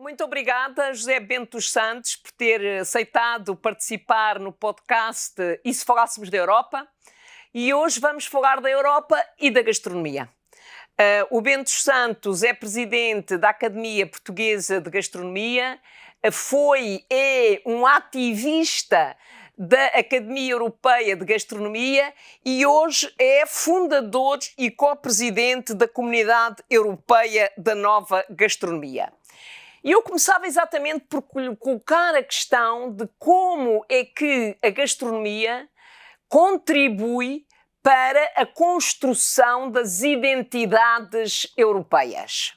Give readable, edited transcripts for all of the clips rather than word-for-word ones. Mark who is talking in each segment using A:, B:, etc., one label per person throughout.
A: Muito obrigada, José Bento dos Santos, por ter aceitado participar no podcast E se falássemos da Europa? E hoje vamos falar da Europa e da gastronomia. O Bento dos Santos é presidente da Academia Portuguesa de Gastronomia, é um ativista da Academia Europeia de Gastronomia e hoje é fundador e co-presidente da Comunidade Europeia da Nova Gastronomia. E eu começava exatamente por colocar a questão de como é que a gastronomia contribui para a construção das identidades europeias.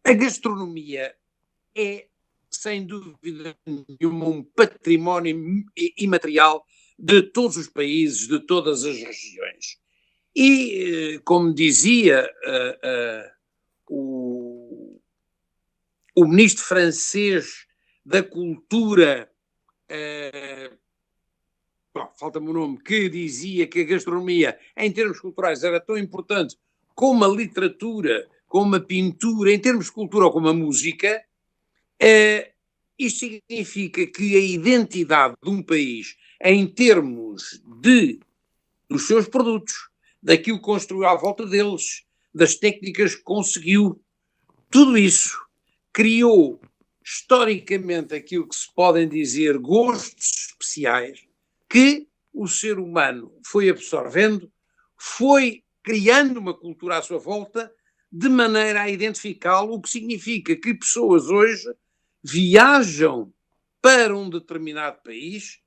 B: A gastronomia é, sem dúvida nenhuma, um património imaterial de todos os países, de todas as regiões. E, como dizia o ministro francês da Cultura, falta-me o nome, que dizia que a gastronomia, em termos culturais, era tão importante como a literatura, como a pintura, em termos de cultura ou como a música, isto significa que a identidade de um país, em termos dos seus produtos, daquilo que construiu à volta deles, das técnicas que conseguiu, tudo isso criou historicamente aquilo que se podem dizer gostos especiais que o ser humano foi absorvendo, foi criando uma cultura à sua volta de maneira a identificá-lo, o que significa que pessoas hoje viajam para um determinado país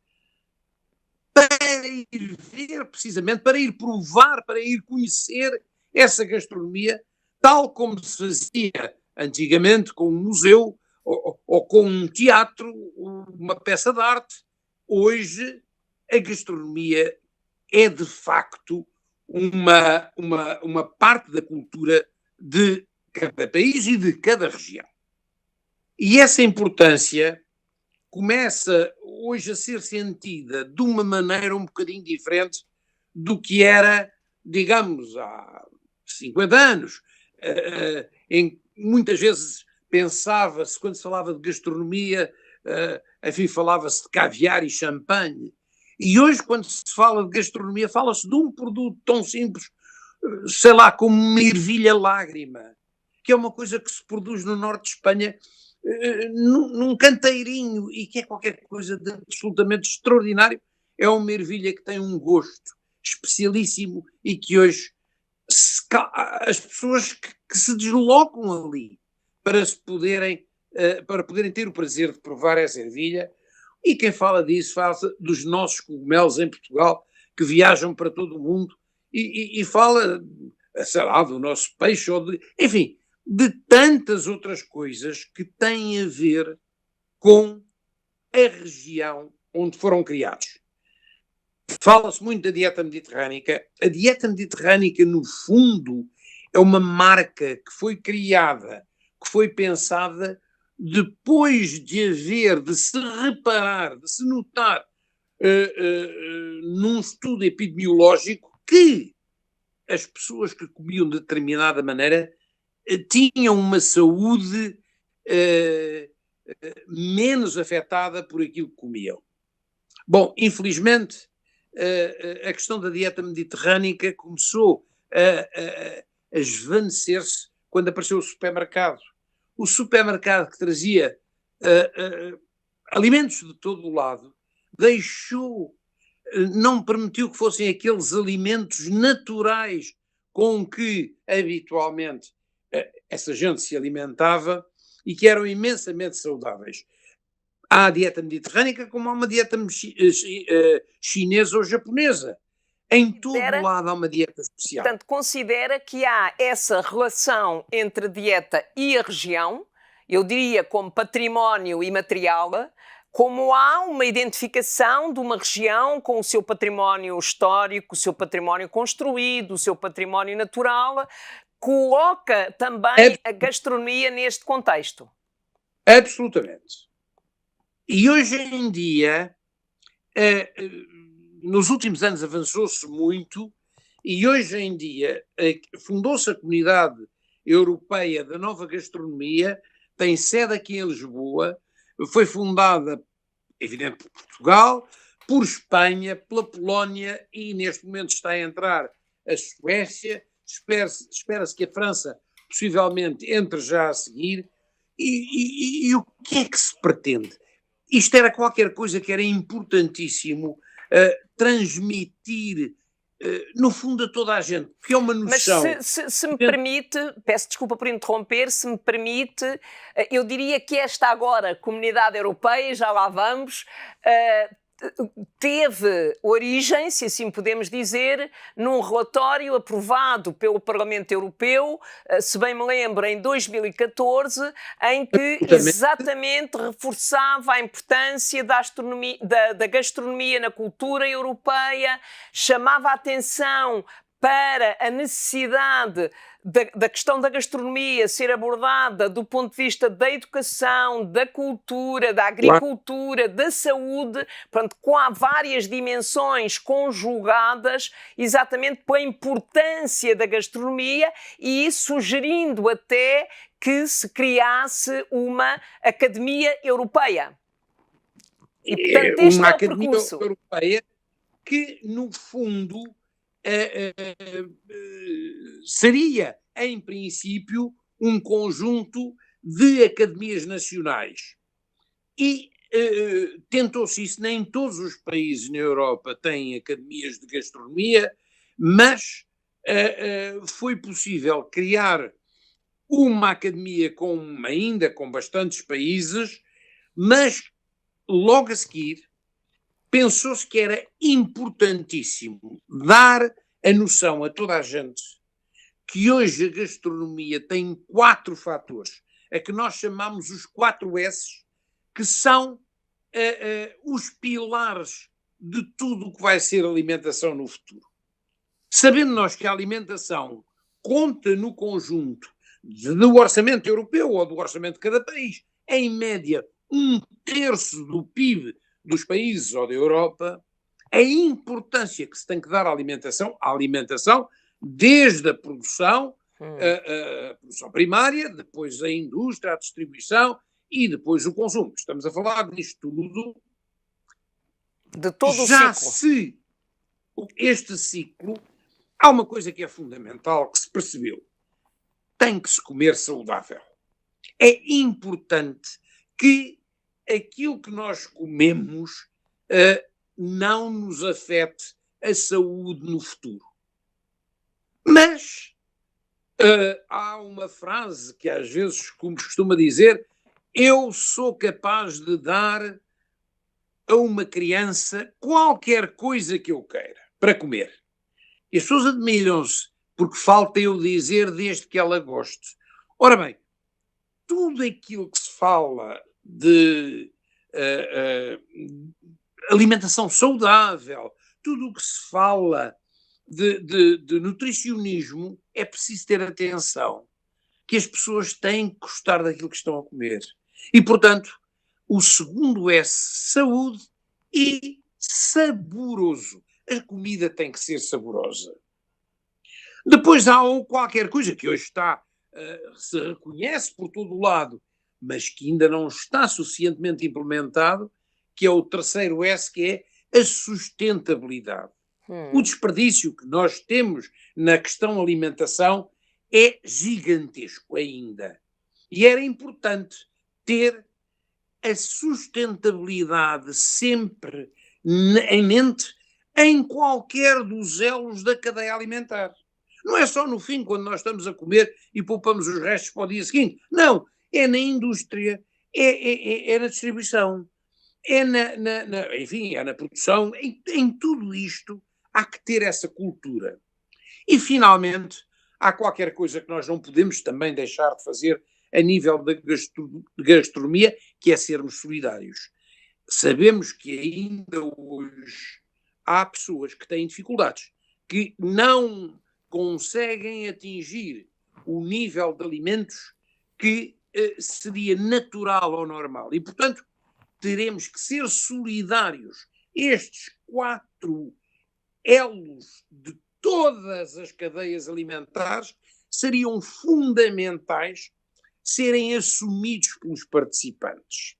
B: para ir ver, precisamente, para ir provar, para ir conhecer essa gastronomia, tal como se fazia antigamente com um museu ou com um teatro, uma peça de arte. Hoje, a gastronomia é, de facto, uma parte da cultura de cada país e de cada região. E essa importância começa hoje a ser sentida de uma maneira um bocadinho diferente do que era, digamos, há 50 anos, em muitas vezes pensava-se, quando se falava de gastronomia, enfim, falava-se de caviar e champanhe. E hoje, quando se fala de gastronomia, fala-se de um produto tão simples, sei lá, como uma ervilha lágrima, que é uma coisa que se produz no norte de Espanha, num canteirinho, e que é qualquer coisa de absolutamente extraordinário. É uma ervilha que tem um gosto especialíssimo e que hoje as pessoas que se deslocam ali para poderem ter o prazer de provar essa ervilha, e quem fala disso fala dos nossos cogumelos em Portugal, que viajam para todo o mundo, e fala, sei lá, do nosso peixe, enfim, de tantas outras coisas que têm a ver com a região onde foram criados. Fala-se muito da dieta mediterrânica. A dieta mediterrânica, no fundo, é uma marca que foi criada, que foi pensada depois de se reparar, de se notar num estudo epidemiológico que as pessoas que comiam de determinada maneira tinham uma saúde menos afetada por aquilo que comiam. Bom, infelizmente, a questão da dieta mediterrânica começou a esvanecer-se quando apareceu o supermercado. O supermercado que trazia alimentos de todo o lado não permitiu que fossem aqueles alimentos naturais com que habitualmente essa gente se alimentava e que eram imensamente saudáveis. Há a dieta mediterrânica como há uma dieta chinesa ou japonesa. Em todo lado há uma dieta especial.
A: Portanto, considera que há essa relação entre a dieta e a região, eu diria como património imaterial, como há uma identificação de uma região com o seu património histórico, o seu património construído, o seu património natural, coloca também a gastronomia neste contexto.
B: Absolutamente. E hoje em dia, nos últimos anos avançou-se muito, e hoje em dia fundou-se a Comunidade Europeia da Nova Gastronomia tem sede aqui em Lisboa, foi fundada, evidente, por Portugal, por Espanha, pela Polónia e neste momento está a entrar a Suécia, espera-se que a França possivelmente entre já a seguir. E o que é que se pretende? Isto era qualquer coisa que era importantíssimo transmitir, no fundo, a toda a gente, porque é uma noção...
A: Mas se me permite, peço desculpa por interromper, se me permite, eu diria que esta agora Comunidade Europeia, já lá vamos, teve origem, se assim podemos dizer, num relatório aprovado pelo Parlamento Europeu, se bem me lembro, em 2014, em que exatamente reforçava a importância da gastronomia na cultura europeia, chamava a atenção para a necessidade da questão da gastronomia ser abordada do ponto de vista da educação, da cultura, da agricultura, da saúde, portanto, com várias dimensões conjugadas, exatamente pela importância da gastronomia e sugerindo até que se criasse uma Academia Europeia.
B: E, portanto, este uma Academia Europeia que, no fundo, seria, em princípio, um conjunto de academias nacionais. E tentou-se isso, nem todos os países na Europa têm academias de gastronomia, mas foi possível criar uma academia ainda com bastantes países, mas logo a seguir pensou-se que era importantíssimo dar a noção a toda a gente que hoje a gastronomia tem 4 fatores, a que nós chamamos os 4 S, que são os pilares de tudo o que vai ser alimentação no futuro. Sabendo nós que a alimentação conta no conjunto do orçamento europeu ou do orçamento de cada país, em média, 1/3 do PIB dos países ou da Europa, a importância que se tem que dar à alimentação desde a produção, a produção primária, depois a indústria, a distribuição e depois o consumo. Estamos a falar disto tudo.
A: De todo
B: já
A: o ciclo.
B: Se este ciclo, há uma coisa que é fundamental que se percebeu. Tem que se comer saudável. É importante que aquilo que nós comemos não nos afete a saúde no futuro. Mas há uma frase que às vezes costuma dizer: eu sou capaz de dar a uma criança qualquer coisa que eu queira para comer. E as pessoas admiram-se porque falta eu dizer desde que ela goste. Ora bem, tudo aquilo que se fala de alimentação saudável, tudo o que se fala de nutricionismo, é preciso ter atenção, que as pessoas têm que gostar daquilo que estão a comer. E, portanto, o segundo é saúde e saboroso. A comida tem que ser saborosa. Depois há qualquer coisa que hoje se reconhece por todo o lado, mas que ainda não está suficientemente implementado, que é o terceiro S, que é a sustentabilidade. O desperdício que nós temos na questão alimentação é gigantesco ainda. E era importante ter a sustentabilidade sempre em mente em qualquer dos elos da cadeia alimentar. Não é só no fim, quando nós estamos a comer e poupamos os restos para o dia seguinte. Não, é na indústria, é na distribuição, é na produção. Em tudo isto há que ter essa cultura. E, finalmente, há qualquer coisa que nós não podemos também deixar de fazer a nível da gastronomia, que é sermos solidários. Sabemos que ainda hoje há pessoas que têm dificuldades, que não conseguem atingir o nível de alimentos que seria natural ou normal. E, portanto, teremos que ser solidários. Estes 4 elos de todas as cadeias alimentares seriam fundamentais serem assumidos pelos participantes.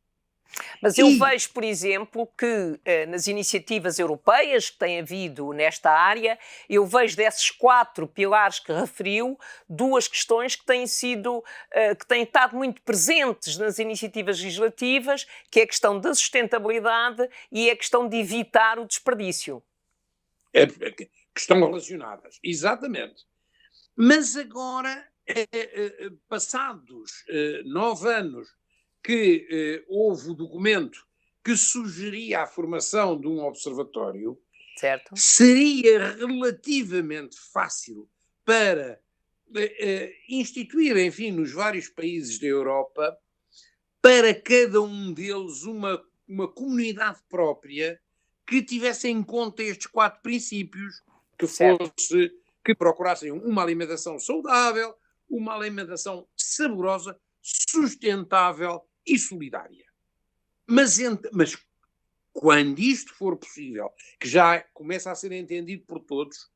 A: Mas eu vejo, por exemplo, que nas iniciativas europeias que têm havido nesta área, eu vejo desses 4 pilares que referiu, 2 questões que têm sido, que têm estado muito presentes nas iniciativas legislativas, que é a questão da sustentabilidade e a questão de evitar o desperdício.
B: Que estão relacionadas, exatamente. Mas agora, passados 9 anos, que houve o documento que sugeria a formação de um observatório,
A: certo?
B: Seria relativamente fácil para instituir, enfim, nos vários países da Europa, para cada um deles uma comunidade própria que tivesse em conta estes 4 princípios, que procurassem uma alimentação saudável, uma alimentação saborosa, sustentável e solidária. Mas quando isto for possível, que já começa a ser entendido por todos,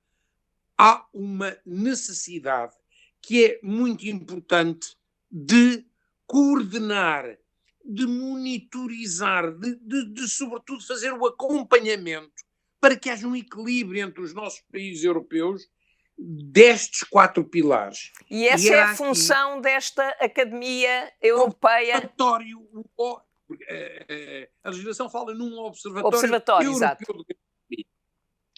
B: há uma necessidade que é muito importante de coordenar, de monitorizar, de sobretudo fazer o acompanhamento para que haja um equilíbrio entre os nossos países europeus destes 4 pilares.
A: E essa é a função desta Academia Europeia.
B: A legislação fala num observatório europeu
A: exato.
B: de gastronomia.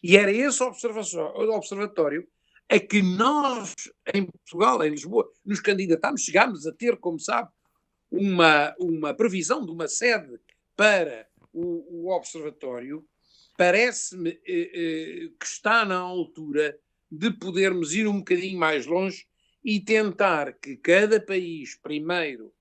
B: E era esse observatório a que nós, em Portugal, em Lisboa, nos candidatámos, chegámos a ter, como sabe, uma previsão de uma sede para o observatório. Parece-me que está na altura de podermos ir um bocadinho mais longe e tentar que cada país, primeiro,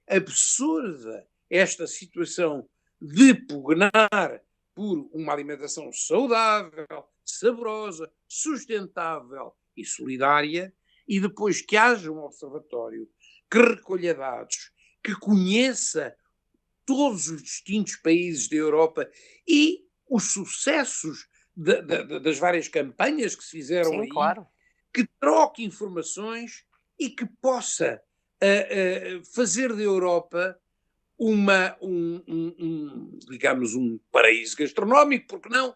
B: absorva esta situação de pugnar por uma alimentação saudável, saborosa, sustentável e solidária, e depois que haja um observatório que recolha dados, que conheça todos os distintos países da Europa e os sucessos das várias campanhas que se fizeram.
A: Sim,
B: aí,
A: claro.
B: Que troque informações e que possa fazer da Europa digamos, um paraíso gastronómico, porque não?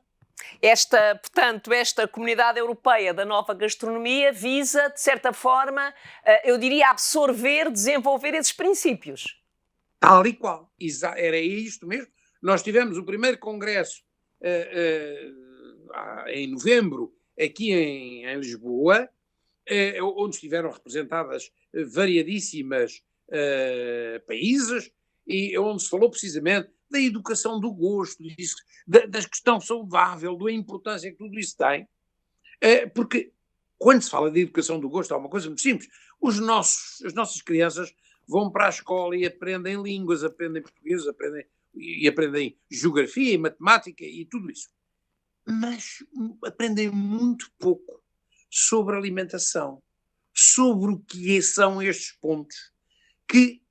A: Portanto, esta Comunidade Europeia da Nova Gastronomia visa, de certa forma, eu diria, absorver, desenvolver esses princípios.
B: Tal e qual. Era isto mesmo. Nós tivemos o primeiro congresso em novembro, aqui em Lisboa, onde estiveram representadas variadíssimas países, e onde se falou precisamente da educação do gosto, da questão saudável, da importância que tudo isso tem, porque quando se fala de educação do gosto, há uma coisa muito simples. As nossas crianças vão para a escola e aprendem línguas, aprendem português, aprendem geografia e matemática e tudo isso. Mas aprendem muito pouco sobre alimentação, sobre o que são estes pontos, que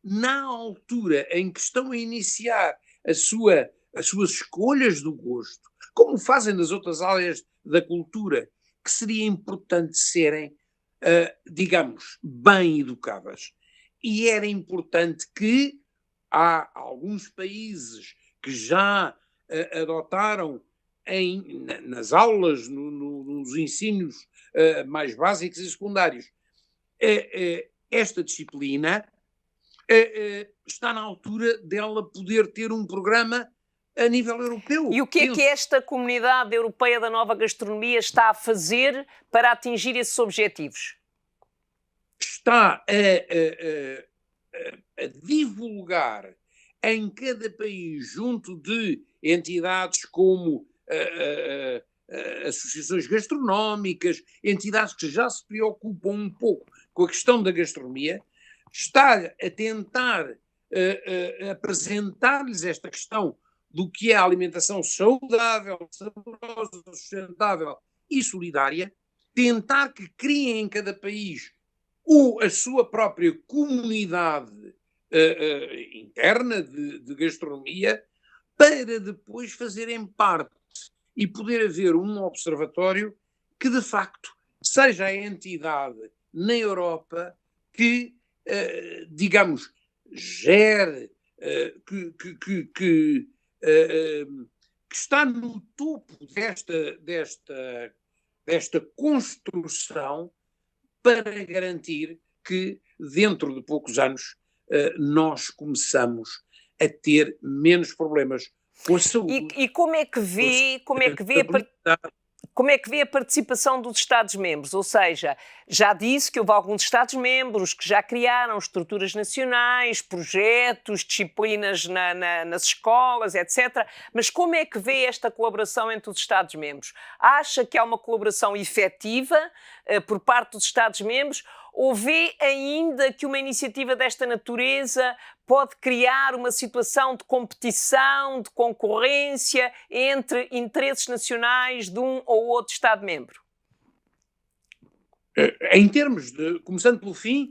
B: na altura em que estão a iniciar as suas escolhas do gosto, como fazem nas outras áreas da cultura, que seria importante serem, digamos, bem educadas. E era importante que há alguns países que já adotaram nas aulas, nos ensinos mais básicos e secundários, esta disciplina, está na altura dela poder ter um programa a nível europeu.
A: E o que é que esta Comunidade Europeia da Nova Gastronomia está a fazer para atingir esses objetivos?
B: Está a divulgar em cada país, junto de entidades como associações gastronómicas, entidades que já se preocupam um pouco com a questão da gastronomia, está a tentar apresentar-lhes esta questão do que é a alimentação saudável, saborosa, sustentável e solidária, tentar que criem em cada país a sua própria comunidade interna de gastronomia, para depois fazerem parte e poder haver um observatório que de facto seja a entidade na Europa que, digamos, gere, que está no topo desta construção para garantir que dentro de poucos anos nós começamos a ter menos problemas com a saúde.
A: E como é que vê, como é que vê a participação dos Estados-membros? Ou seja, já disse que houve alguns Estados-membros que já criaram estruturas nacionais, projetos, disciplinas nas escolas, etc. Mas como é que vê esta colaboração entre os Estados-membros? Acha que há uma colaboração efetiva por parte dos Estados-membros? Ou vê ainda que uma iniciativa desta natureza pode criar uma situação de competição, de concorrência entre interesses nacionais de um ou outro Estado-membro?
B: Em termos de, começando pelo fim,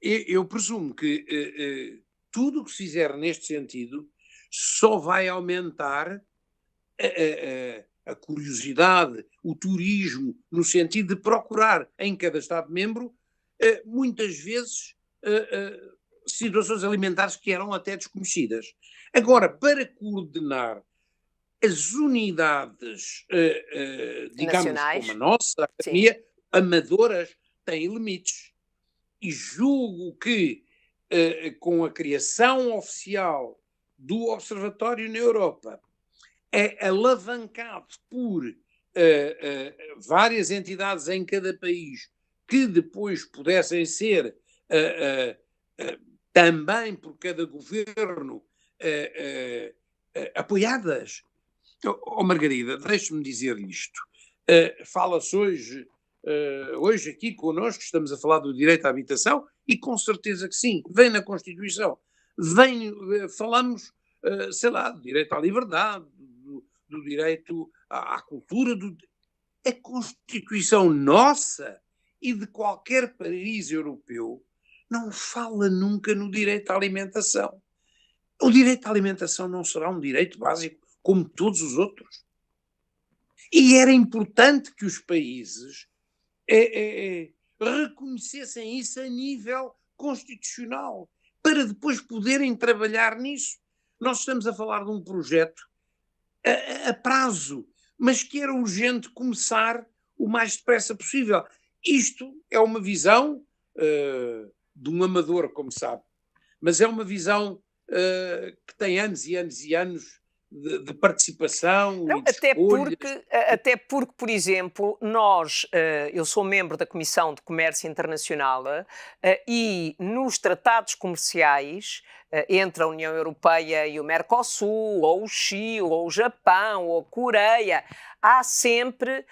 B: eu presumo que tudo o que se fizer neste sentido só vai aumentar a curiosidade, o turismo, no sentido de procurar em cada Estado-membro muitas vezes situações alimentares que eram até desconhecidas. Agora, para coordenar as unidades, digamos,
A: nacionais,
B: como a nossa academia, amadoras, têm limites. E julgo que, com a criação oficial do Observatório na Europa, é alavancado por várias entidades em cada país que depois pudessem ser também por cada governo apoiadas. Margarida, deixe-me dizer isto. Fala-se hoje aqui connosco, estamos a falar do direito à habitação, e com certeza que sim, vem na Constituição. Falamos, sei lá, do direito à liberdade, do direito à cultura, a Constituição nossa e de qualquer país europeu não fala nunca no direito à alimentação. O direito à alimentação não será um direito básico como todos os outros. E era importante que os países reconhecessem isso a nível constitucional, para depois poderem trabalhar nisso. Nós estamos a falar de um projeto a prazo, mas que era urgente começar o mais depressa possível. Isto é uma visão de um amador, como sabe, mas é uma visão que tem anos e anos e anos de participação.
A: Não,
B: e de
A: até porque, por exemplo, eu sou membro da Comissão de Comércio Internacional e nos tratados comerciais entre a União Europeia e o Mercosul, ou o Chile, ou o Japão, ou a Coreia, há sempre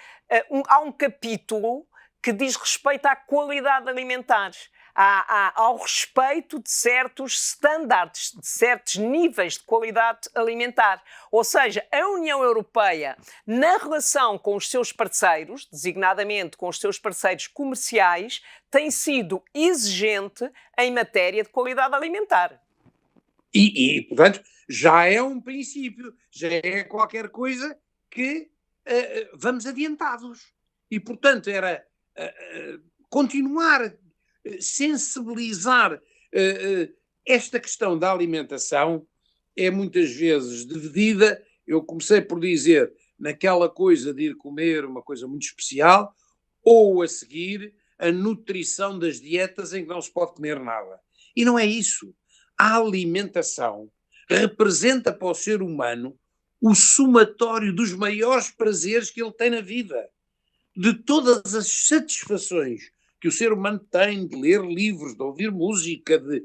A: há um capítulo que diz respeito à qualidade alimentar. Ao respeito de certos standards, de certos níveis de qualidade alimentar. Ou seja, a União Europeia, na relação com os seus parceiros, designadamente com os seus parceiros comerciais, tem sido exigente em matéria de qualidade alimentar.
B: Portanto, já é um princípio, já é qualquer coisa que vamos adiantados. E, portanto, era continuar sensibilizar esta questão da alimentação é muitas vezes dividida. Eu comecei por dizer naquela coisa de ir comer uma coisa muito especial, ou a seguir a nutrição das dietas em que não se pode comer nada. E não é isso. A alimentação representa para o ser humano o somatório dos maiores prazeres que ele tem na vida, de todas as satisfações que o ser humano tem de ler livros, de ouvir música, de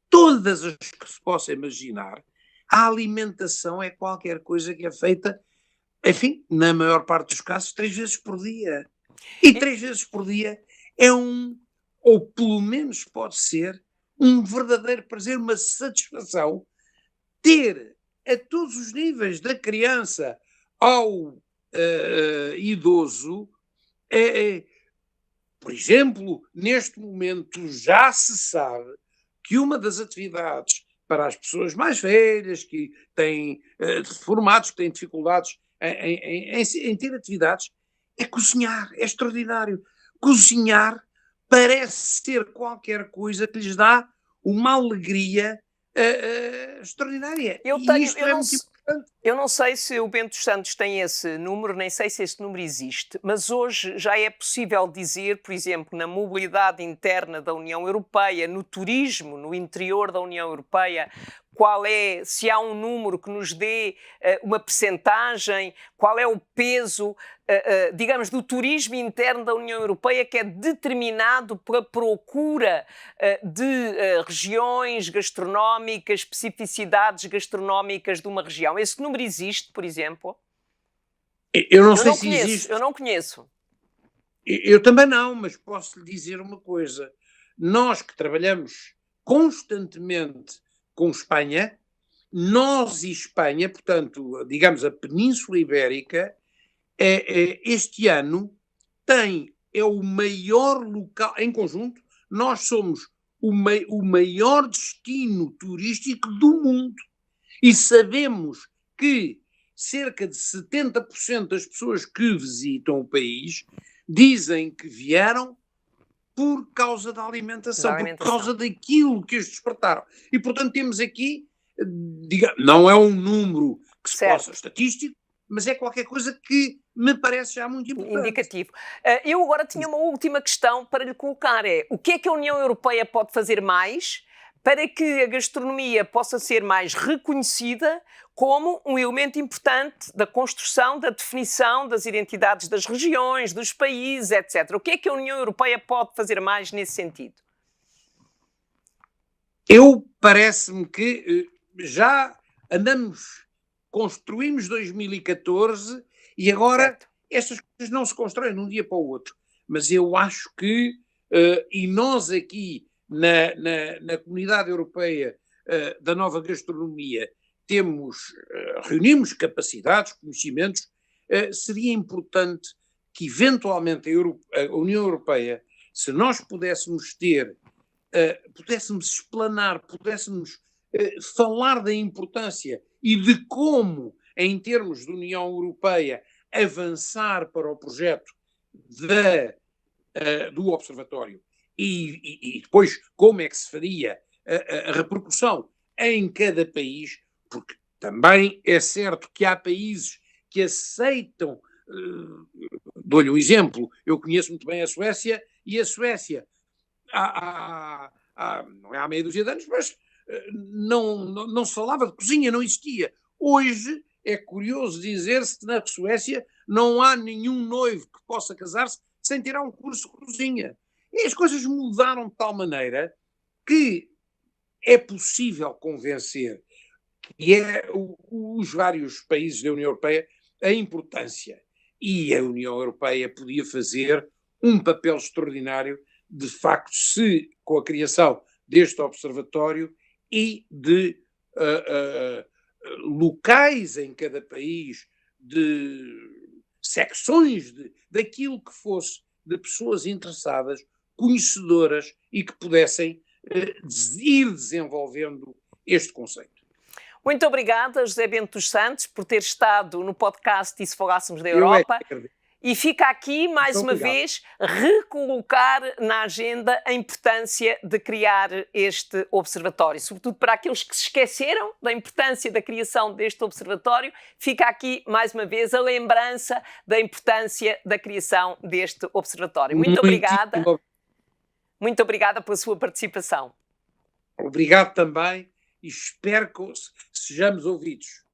B: todas as que se possa imaginar. A alimentação é qualquer coisa que é feita, enfim, na maior parte dos casos, 3 vezes por dia. E 3 vezes por dia é ou pelo menos pode ser, um verdadeiro prazer, uma satisfação, ter a todos os níveis, da criança ao idoso, por exemplo, neste momento já se sabe que uma das atividades para as pessoas mais velhas, que têm reformados, que têm dificuldades em ter atividades, é cozinhar, é extraordinário. Cozinhar parece ser qualquer coisa que lhes dá uma alegria extraordinária. E isto é muito importante.
A: Eu não sei se o Bento dos Santos tem esse número, nem sei se esse número existe, mas hoje já é possível dizer, por exemplo, na mobilidade interna da União Europeia, no turismo no interior da União Europeia, qual é, se há um número que nos dê uma percentagem, qual é o peso, digamos, do turismo interno da União Europeia que é determinado pela procura de regiões gastronómicas, especificidades gastronómicas de uma região. Esse número existe, por exemplo?
B: Eu não sei se existe.
A: Eu não conheço.
B: Eu também não, mas posso lhe dizer uma coisa. Nós que trabalhamos constantemente com Espanha, nós e Espanha, portanto, digamos, a Península Ibérica, este ano é o maior local, em conjunto, nós somos o maior destino turístico do mundo. E sabemos que cerca de 70% das pessoas que visitam o país dizem que vieram por causa da alimentação, por causa daquilo que os despertaram. E, portanto, temos aqui, não é um número que se possa estatístico, mas é qualquer coisa que me parece já muito importante.
A: Indicativo. Eu agora tinha uma última questão para lhe colocar, o que é que a União Europeia pode fazer mais para que a gastronomia possa ser mais reconhecida como um elemento importante da construção, da definição das identidades das regiões, dos países, etc. O que é que a União Europeia pode fazer mais nesse sentido?
B: Parece-me que já construímos 2014 e agora estas coisas não se constroem de um dia para o outro. Mas eu acho que, e nós aqui na Comunidade Europeia da Nova Gastronomia reunimos capacidades, conhecimentos, seria importante que eventualmente a União Europeia, se nós pudéssemos pudéssemos explanar, pudéssemos falar da importância e de como, em termos de União Europeia, avançar para o projeto do Observatório e depois como é que se faria a repercussão em cada país, porque também é certo que há países que aceitam, dou-lhe um exemplo, eu conheço muito bem a Suécia, e a Suécia, não é há meia dúzia de anos, mas não se falava de cozinha, não existia. Hoje é curioso dizer-se que na Suécia não há nenhum noivo que possa casar-se sem tirar um curso de cozinha. E as coisas mudaram de tal maneira que é possível convencer os vários países da União Europeia a importância. E a União Europeia podia fazer um papel extraordinário, de facto, com a criação deste observatório e de locais em cada país, de secções daquilo que fosse, de pessoas interessadas, conhecedoras e que pudessem ir desenvolvendo este conceito.
A: Muito obrigada, José Bento dos Santos, por ter estado no podcast E se Falássemos da Europa. E fica aqui, mais uma vez, recolocar na agenda a importância de criar este observatório. Sobretudo para aqueles que se esqueceram da importância da criação deste observatório, fica aqui, mais uma vez, a lembrança da importância da criação deste observatório. Muito obrigada. Muito obrigada pela sua participação.
B: Obrigado também e espero que sejamos ouvidos.